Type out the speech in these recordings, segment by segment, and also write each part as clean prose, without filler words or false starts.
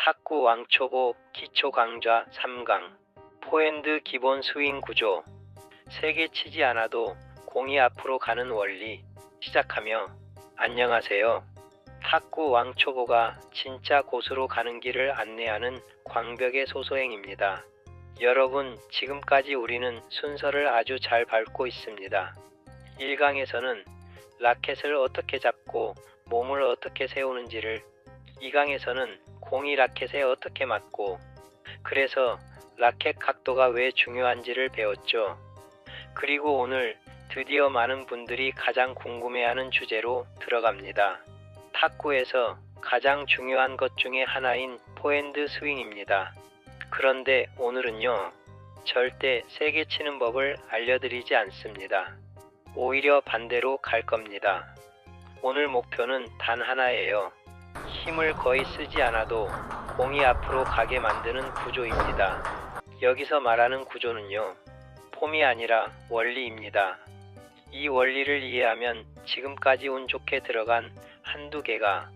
탁구 왕초보 기초 강좌 3강 포핸드 기본 스윙 구조. 세게 치지 않아도 공이 앞으로 가는 원리 시작하며. 안녕하세요. 탁구 왕초보가 진짜 고수로 가는 길을 안내하는 광벽의 소소행입니다. 여러분, 지금까지 우리는 순서를 아주 잘 밟고 있습니다. 1강에서는 라켓을 어떻게 잡고 몸을 어떻게 세우는지를, 2강에서는 공이 라켓에 어떻게 맞고 그래서 라켓 각도가 왜 중요한지를 배웠죠. 그리고 오늘 드디어 많은 분들이 가장 궁금해하는 주제로 들어갑니다. 탁구에서 가장 중요한 것 중에 하나인 포핸드 스윙입니다. 그런데 오늘은요, 절대 세게 치는 법을 알려드리지 않습니다. 오히려 반대로 갈 겁니다. 오늘 목표는 단 하나예요. 힘을 거의 쓰지 않아도 공이 앞으로 가게 만드는 구조입니다. 여기서 말하는 구조는요, 폼이 아니라 원리입니다. 이 원리를 이해하면 지금까지 운 좋게 들어간 한두 개가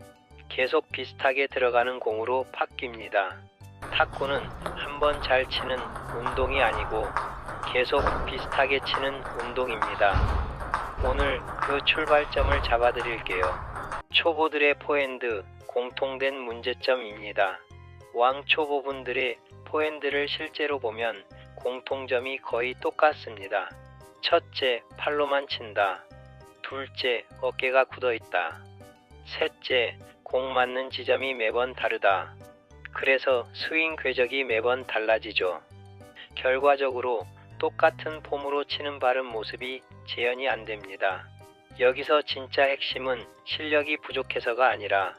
계속 비슷하게 들어가는 공으로 바뀝니다. 탁구는 한번 잘 치는 운동이 아니고 계속 비슷하게 치는 운동입니다. 오늘 그 출발점을 잡아드릴게요. 초보들의 포핸드 공통된 문제점입니다. 왕초보분들의 포핸드를 실제로 보면 공통점이 거의 똑같습니다. 첫째, 팔로만 친다. 둘째, 어깨가 굳어있다. 셋째, 공 맞는 지점이 매번 다르다. 그래서 스윙 궤적이 매번 달라지죠. 결과적으로 똑같은 폼으로 치는 바른 모습이 재현이 안 됩니다. 여기서 진짜 핵심은 실력이 부족해서가 아니라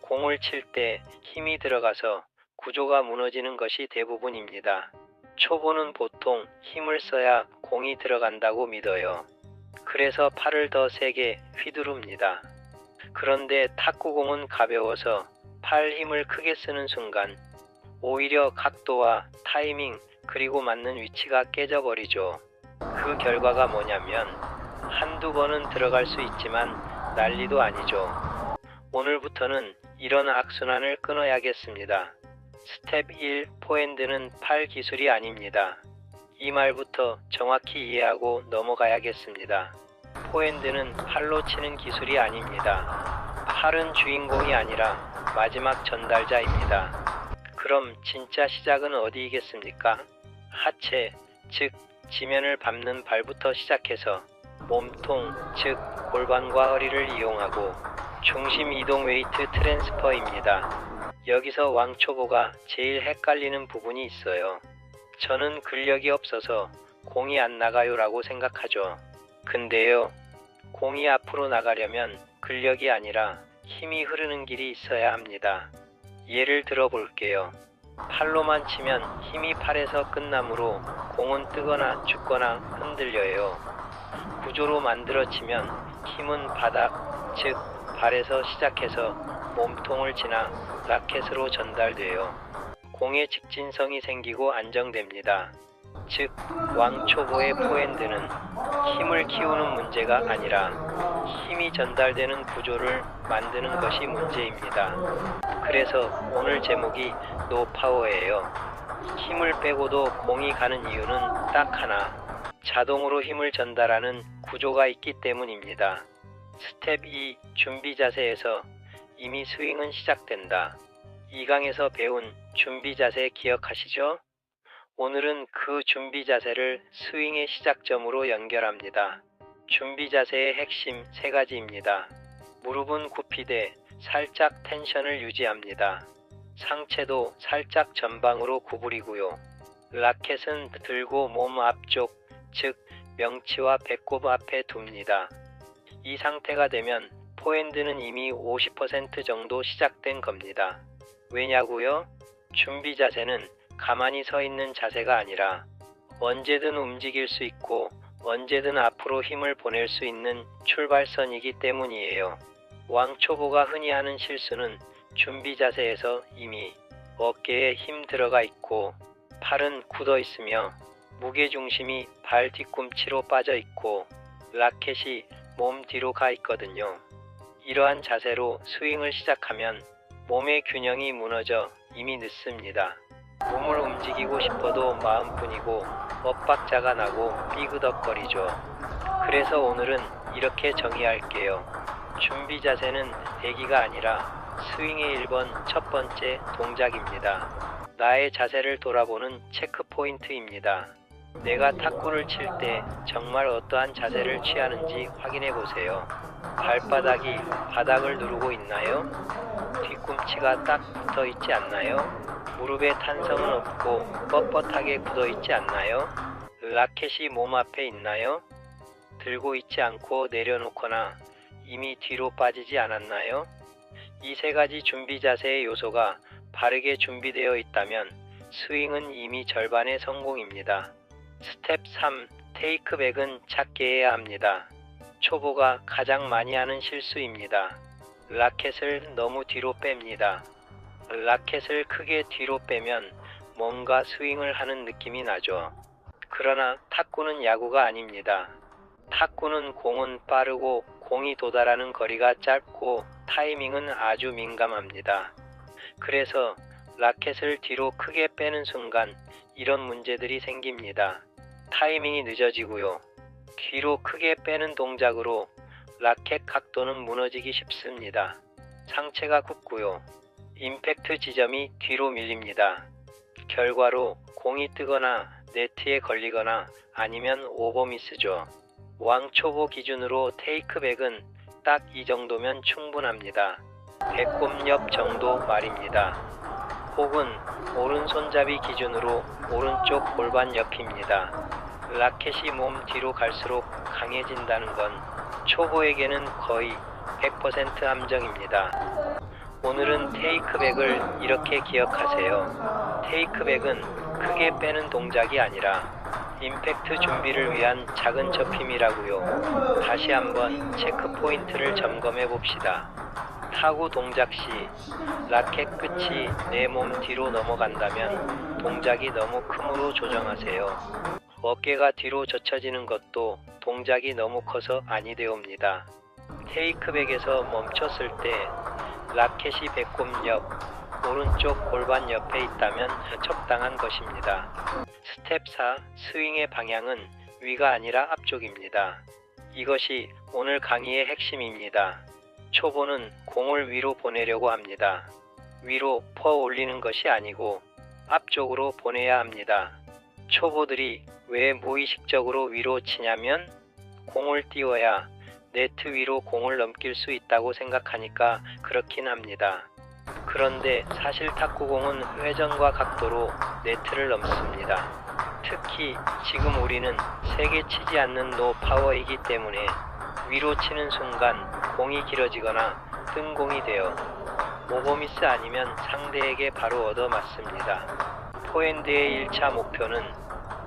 공을 칠 때 힘이 들어가서 구조가 무너지는 것이 대부분입니다. 초보는 보통 힘을 써야 공이 들어간다고 믿어요. 그래서 팔을 더 세게 휘두릅니다. 그런데 탁구공은 가벼워서 팔 힘을 크게 쓰는 순간 오히려 각도와 타이밍 그리고 맞는 위치가 깨져버리죠. 그 결과가 뭐냐면 한두 번은 들어갈 수 있지만 난리도 아니죠. 오늘부터는 이런 악순환을 끊어야겠습니다. 스텝 1. 포핸드는 팔 기술이 아닙니다. 이 말부터 정확히 이해하고 넘어가야겠습니다. 포핸드는 팔로 치는 기술이 아닙니다. 팔은 주인공이 아니라 마지막 전달자입니다. 그럼 진짜 시작은 어디이겠습니까? 하체, 즉 지면을 밟는 발부터 시작해서 몸통, 즉 골반과 허리를 이용하고 중심 이동 웨이트 트랜스퍼입니다. 여기서 왕초보가 제일 헷갈리는 부분이 있어요. 저는 근력이 없어서 공이 안 나가요 라고 생각하죠. 근데요, 공이 앞으로 나가려면 근력이 아니라 힘이 흐르는 길이 있어야 합니다. 예를 들어 볼게요. 팔로만 치면 힘이 팔에서 끝나므로 공은 뜨거나 죽거나 흔들려요. 구조로 만들어 치면 힘은 바닥, 즉 발에서 시작해서 몸통을 지나 라켓으로 전달돼요. 공의 직진성이 생기고 안정됩니다. 즉 왕초보의 포핸드는 힘을 키우는 문제가 아니라 힘이 전달되는 구조를 만드는 것이 문제입니다. 그래서 오늘 제목이 노파워예요. 힘을 빼고도 공이 가는 이유는 딱 하나, 자동으로 힘을 전달하는 구조가 있기 때문입니다. 스텝 2. 준비 자세에서 이미 스윙은 시작된다. 2강에서 배운 준비 자세 기억하시죠? 오늘은 그 준비 자세를 스윙의 시작점으로 연결합니다. 준비 자세의 핵심 3가지입니다. 무릎은 굽히되 살짝 텐션을 유지합니다. 상체도 살짝 전방으로 구부리고요. 라켓은 들고 몸 앞쪽, 즉 명치와 배꼽 앞에 둡니다. 이 상태가 되면 포핸드는 이미 50% 정도 시작된 겁니다. 왜냐고요? 준비 자세는 가만히 서 있는 자세가 아니라 언제든 움직일 수 있고 언제든 앞으로 힘을 보낼 수 있는 출발선이기 때문이에요. 왕초보가 흔히 하는 실수는 준비 자세에서 이미 어깨에 힘 들어가 있고 팔은 굳어 있으며 무게중심이 발 뒤꿈치로 빠져 있고 라켓이 몸 뒤로 가 있거든요. 이러한 자세로 스윙을 시작하면 몸의 균형이 무너져 이미 늦습니다. 몸을 움직이고 싶어도 마음뿐이고 엇박자가 나고 삐그덕거리죠. 그래서 오늘은 이렇게 정의할게요. 준비 자세는 대기가 아니라 스윙의 1번 첫 번째 동작입니다. 나의 자세를 돌아보는 체크 포인트입니다. 내가 탁구를 칠 때 정말 어떠한 자세를 취하는지 확인해 보세요. 발바닥이 바닥을 누르고 있나요? 뒤꿈치가 딱 붙어 있지 않나요? 무릎에 탄성은 없고 뻣뻣하게 굳어 있지 않나요? 라켓이 몸 앞에 있나요? 들고 있지 않고 내려놓거나 이미 뒤로 빠지지 않았나요? 이 세 가지 준비 자세의 요소가 바르게 준비되어 있다면 스윙은 이미 절반의 성공입니다. 스텝 3. 테이크백은 작게 해야 합니다. 초보가 가장 많이 하는 실수입니다. 라켓을 너무 뒤로 뺍니다. 라켓을 크게 뒤로 빼면 뭔가 스윙을 하는 느낌이 나죠. 그러나 탁구는 야구가 아닙니다. 탁구는 공은 빠르고 공이 도달하는 거리가 짧고 타이밍은 아주 민감합니다. 그래서 라켓을 뒤로 크게 빼는 순간 이런 문제들이 생깁니다. 타이밍이 늦어지고요. 뒤로 크게 빼는 동작으로 라켓 각도는 무너지기 쉽습니다. 상체가 굽고요. 임팩트 지점이 뒤로 밀립니다. 결과로 공이 뜨거나 네트에 걸리거나 아니면 오버미스죠. 왕초보 기준으로 테이크백은 딱 이 정도면 충분합니다. 배꼽 옆 정도 말입니다. 혹은 오른손잡이 기준으로 오른쪽 골반 옆입니다. 라켓이 몸 뒤로 갈수록 강해진다는 건 초보에게는 거의 100% 함정입니다. 오늘은 테이크백을 이렇게 기억하세요. 테이크백은 크게 빼는 동작이 아니라 임팩트 준비를 위한 작은 접힘이라고요. 다시 한번 체크 포인트를 점검해 봅시다. 타구 동작 시 라켓 끝이 내 몸 뒤로 넘어간다면 동작이 너무 크므로 조정하세요. 어깨가 뒤로 젖혀지는 것도 동작이 너무 커서 아니 되옵니다. 테이크백에서 멈췄을 때 라켓이 배꼽 옆, 오른쪽 골반 옆에 있다면 적당한 것입니다. 스텝 4. 스윙의 방향은 위가 아니라 앞쪽입니다. 이것이 오늘 강의의 핵심입니다. 초보는 공을 위로 보내려고 합니다. 위로 퍼 올리는 것이 아니고 앞쪽으로 보내야 합니다. 초보들이 왜 무의식적으로 위로 치냐면 공을 띄워야 네트 위로 공을 넘길 수 있다고 생각하니까 그렇긴 합니다. 그런데 사실 탁구공은 회전과 각도로 네트를 넘습니다. 특히 지금 우리는 세게 치지 않는 노파워이기 때문에 위로 치는 순간 공이 길어지거나 뜬 공이 되어 오버미스 아니면 상대에게 바로 얻어맞습니다. 포핸드의 1차 목표는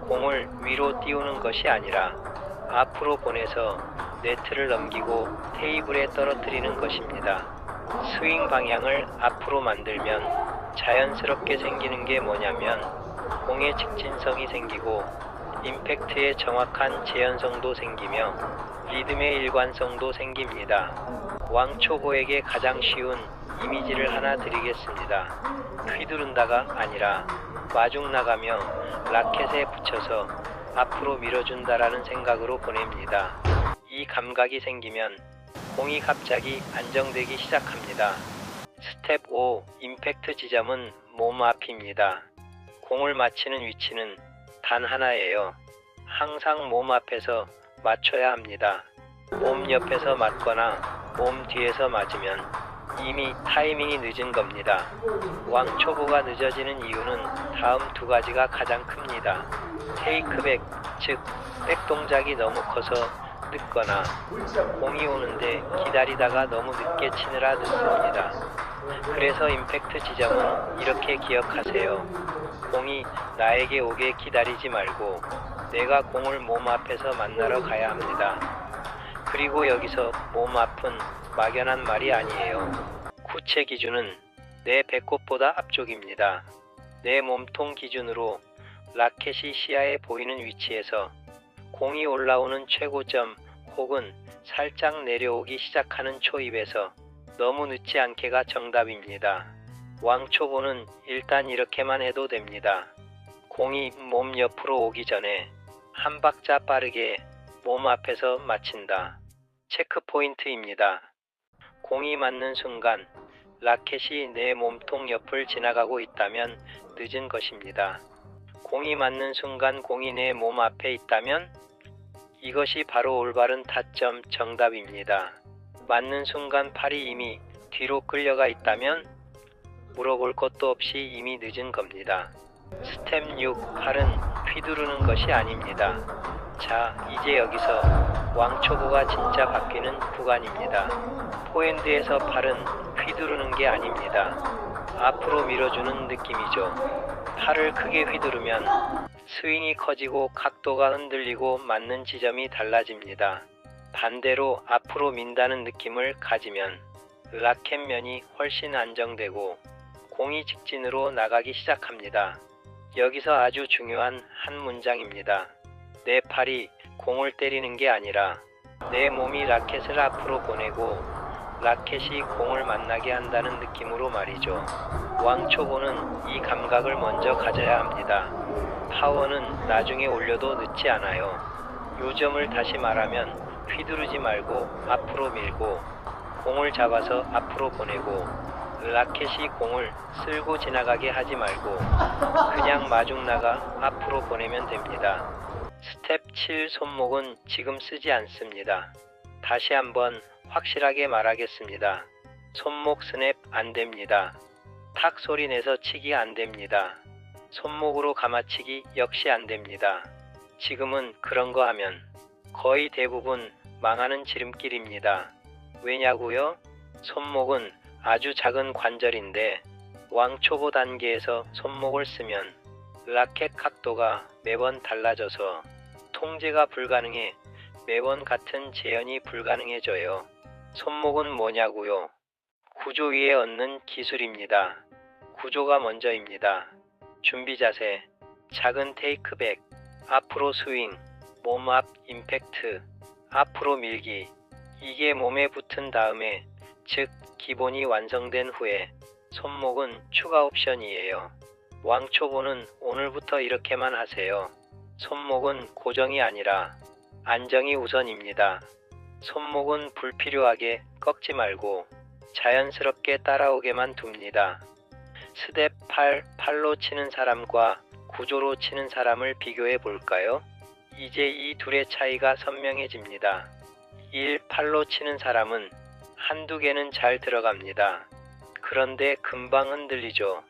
공을 위로 띄우는 것이 아니라 앞으로 보내서 네트를 넘기고 테이블에 떨어뜨리는 것입니다. 스윙 방향을 앞으로 만들면 자연스럽게 생기는 게 뭐냐면 공의 직진성이 생기고 임팩트의 정확한 재현성도 생기며 리듬의 일관성도 생깁니다. 왕초보에게 가장 쉬운 이미지를 하나 드리겠습니다. 휘두른다가 아니라 마중 나가며 라켓에 붙여서 앞으로 밀어준다라는 생각으로 보냅니다. 이 감각이 생기면 공이 갑자기 안정되기 시작합니다. 스텝 5. 임팩트 지점은 몸 앞입니다. 공을 맞히는 위치는 단 하나예요. 항상 몸 앞에서 맞춰야 합니다. 몸 옆에서 맞거나 몸 뒤에서 맞으면 이미 타이밍이 늦은 겁니다. 왕초보가 늦어지는 이유는 다음 두 가지가 가장 큽니다. 테이크백, 즉 백 동작이 너무 커서 늦거나 공이 오는데 기다리다가 너무 늦게 치느라 늦습니다. 그래서 임팩트 지점은 이렇게 기억하세요. 공이 나에게 오게 기다리지 말고 내가 공을 몸 앞에서 만나러 가야 합니다. 그리고 여기서 몸 앞은 막연한 말이 아니에요. 구체 기준은 내 배꼽보다 앞쪽입니다. 내 몸통 기준으로 라켓이 시야에 보이는 위치에서 공이 올라오는 최고점 혹은 살짝 내려오기 시작하는 초입에서 너무 늦지 않게가 정답입니다. 왕초보는 일단 이렇게만 해도 됩니다. 공이 몸 옆으로 오기 전에 한 박자 빠르게 몸 앞에서 맞힌다. 체크 포인트입니다. 공이 맞는 순간 라켓이 내 몸통 옆을 지나가고 있다면 늦은 것입니다. 공이 맞는 순간 공이 내 몸 앞에 있다면 이것이 바로 올바른 타점 정답입니다. 맞는 순간 팔이 이미 뒤로 끌려가 있다면 물어볼 것도 없이 이미 늦은 겁니다. 스텝 6. 팔은 휘두르는 것이 아닙니다. 자, 이제 여기서 왕초보가 진짜 바뀌는 구간입니다. 포핸드에서 팔은 휘두르는 게 아닙니다. 앞으로 밀어주는 느낌이죠. 팔을 크게 휘두르면 스윙이 커지고 각도가 흔들리고 맞는 지점이 달라집니다. 반대로 앞으로 민다는 느낌을 가지면 라켓 면이 훨씬 안정되고 공이 직진으로 나가기 시작합니다. 여기서 아주 중요한 한 문장입니다. 내 팔이 공을 때리는 게 아니라 내 몸이 라켓을 앞으로 보내고 라켓이 공을 만나게 한다는 느낌으로 말이죠. 왕초보는 이 감각을 먼저 가져야 합니다. 파워는 나중에 올려도 늦지 않아요. 요점을 다시 말하면 휘두르지 말고 앞으로 밀고 공을 잡아서 앞으로 보내고 라켓이 공을 쓸고 지나가게 하지 말고 그냥 마중 나가 앞으로 보내면 됩니다. 스텝 7. 손목은 지금 쓰지 않습니다. 다시 한번 확실하게 말하겠습니다. 손목 스냅 안됩니다. 탁 소리 내서 치기 안됩니다. 손목으로 감아치기 역시 안됩니다. 지금은 그런 거 하면 거의 대부분 망하는 지름길입니다. 왜냐고요? 손목은 아주 작은 관절인데 왕초보 단계에서 손목을 쓰면 라켓 각도가 매번 달라져서 통제가 불가능해 매번 같은 재현이 불가능해져요. 손목은 뭐냐고요? 구조 위에 얹는 기술입니다. 구조가 먼저입니다. 준비 자세, 작은 테이크백, 앞으로 스윙, 몸 앞 임팩트, 앞으로 밀기. 이게 몸에 붙은 다음에, 즉 기본이 완성된 후에 손목은 추가 옵션이에요. 왕초보는 오늘부터 이렇게만 하세요. 손목은 고정이 아니라 안정이 우선입니다. 손목은 불필요하게 꺾지 말고 자연스럽게 따라오게만 둡니다. 스텝 8. 팔로 치는 사람과 구조로 치는 사람을 비교해 볼까요? 이제 이 둘의 차이가 선명해집니다. 1. 팔로 치는 사람은 한두 개는 잘 들어갑니다. 그런데 금방 흔들리죠.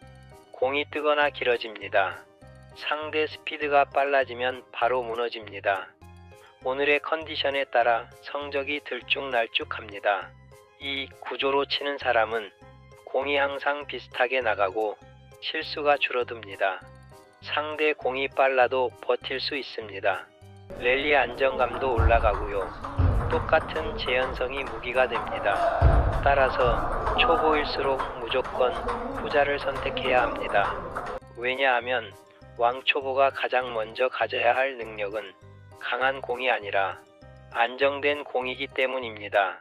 공이 뜨거나 길어집니다. 상대 스피드가 빨라지면 바로 무너집니다. 오늘의 컨디션에 따라 성적이 들쭉날쭉합니다. 이 구조로 치는 사람은 공이 항상 비슷하게 나가고 실수가 줄어듭니다. 상대 공이 빨라도 버틸 수 있습니다. 랠리 안정감도 올라가고요. 똑같은 재현성이 무기가 됩니다. 따라서 초보일수록 무조건 후자를 선택해야 합니다. 왜냐하면 왕초보가 가장 먼저 가져야 할 능력은 강한 공이 아니라 안정된 공이기 때문입니다.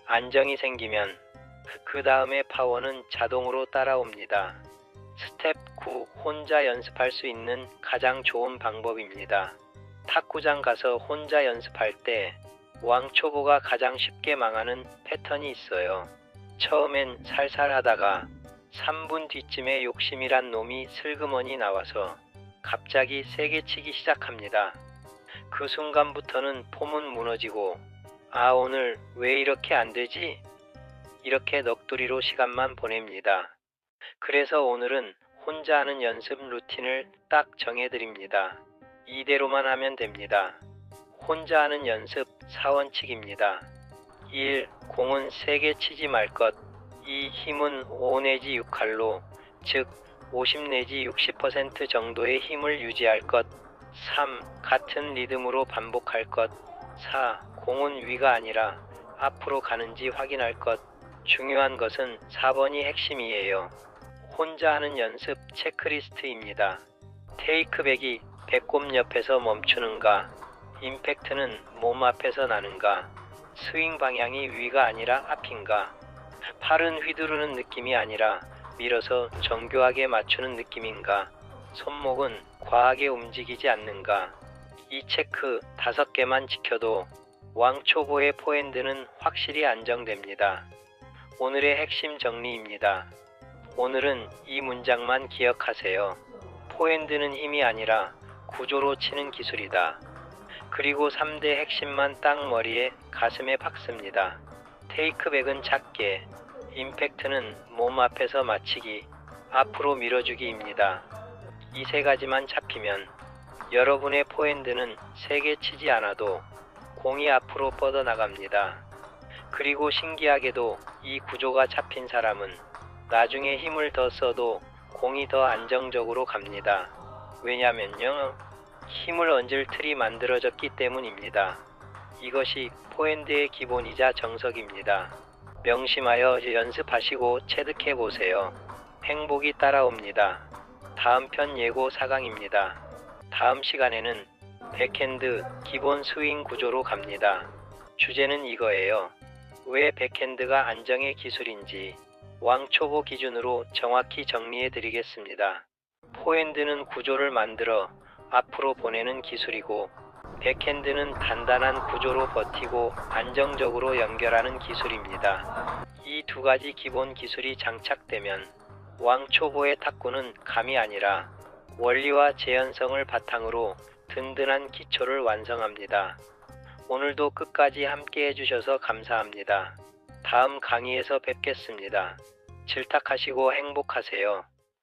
안정이 생기면 그 다음에 파워는 자동으로 따라옵니다. 스텝 9. 혼자 연습할 수 있는 가장 좋은 방법입니다. 탁구장 가서 혼자 연습할 때 왕초보가 가장 쉽게 망하는 패턴이 있어요. 처음엔 살살 하다가 3분 뒤쯤에 욕심이란 놈이 슬그머니 나와서 갑자기 세게 치기 시작합니다. 그 순간부터는 폼은 무너지고 아 오늘 왜 이렇게 안 되지? 이렇게 넋두리로 시간만 보냅니다. 그래서 오늘은 혼자 하는 연습 루틴을 딱 정해드립니다. 이대로만 하면 됩니다. 혼자 하는 연습 4원칙입니다. 1. 공은 세게 치지 말 것. 2. 힘은 5 내지 6할로 즉 50 내지 60% 정도의 힘을 유지할 것. 3. 같은 리듬으로 반복할 것. 4. 공은 위가 아니라 앞으로 가는지 확인할 것. 중요한 것은 4번이 핵심이에요. 혼자 하는 연습 체크리스트입니다. 테이크백이 배꼽 옆에서 멈추는가, 임팩트는 몸 앞에서 나는가, 스윙 방향이 위가 아니라 앞인가, 팔은 휘두르는 느낌이 아니라 밀어서 정교하게 맞추는 느낌인가? 손목은 과하게 움직이지 않는가? 이 체크 5개만 지켜도 왕초보의 포핸드는 확실히 안정됩니다. 오늘의 핵심 정리입니다. 오늘은 이 문장만 기억하세요. 포핸드는 힘이 아니라 구조로 치는 기술이다. 그리고 3대 핵심만 딱 머리에 가슴에 박습니다. 테이크백은 작게, 임팩트는 몸 앞에서 맞히기, 앞으로 밀어주기입니다. 이 3가지만 잡히면 여러분의 포핸드는 세게 치지 않아도 공이 앞으로 뻗어나갑니다. 그리고 신기하게도 이 구조가 잡힌 사람은 나중에 힘을 더 써도 공이 더 안정적으로 갑니다. 왜냐면요, 힘을 얹을 틀이 만들어졌기 때문입니다. 이것이 포핸드의 기본이자 정석입니다. 명심하여 연습하시고 체득해 보세요. 행복이 따라옵니다. 다음 편 예고 4강입니다. 다음 시간에는 백핸드 기본 스윙 구조로 갑니다. 주제는 이거예요. 왜 백핸드가 안정의 기술인지 왕초보 기준으로 정확히 정리해 드리겠습니다. 포핸드는 구조를 만들어 앞으로 보내는 기술이고, 백핸드는 단단한 구조로 버티고 안정적으로 연결하는 기술입니다. 이 2가지 기본 기술이 장착되면 왕초보의 탁구는 감이 아니라 원리와 재현성을 바탕으로 든든한 기초를 완성합니다. 오늘도 끝까지 함께 해주셔서 감사합니다. 다음 강의에서 뵙겠습니다. 질탁하시고 행복하세요.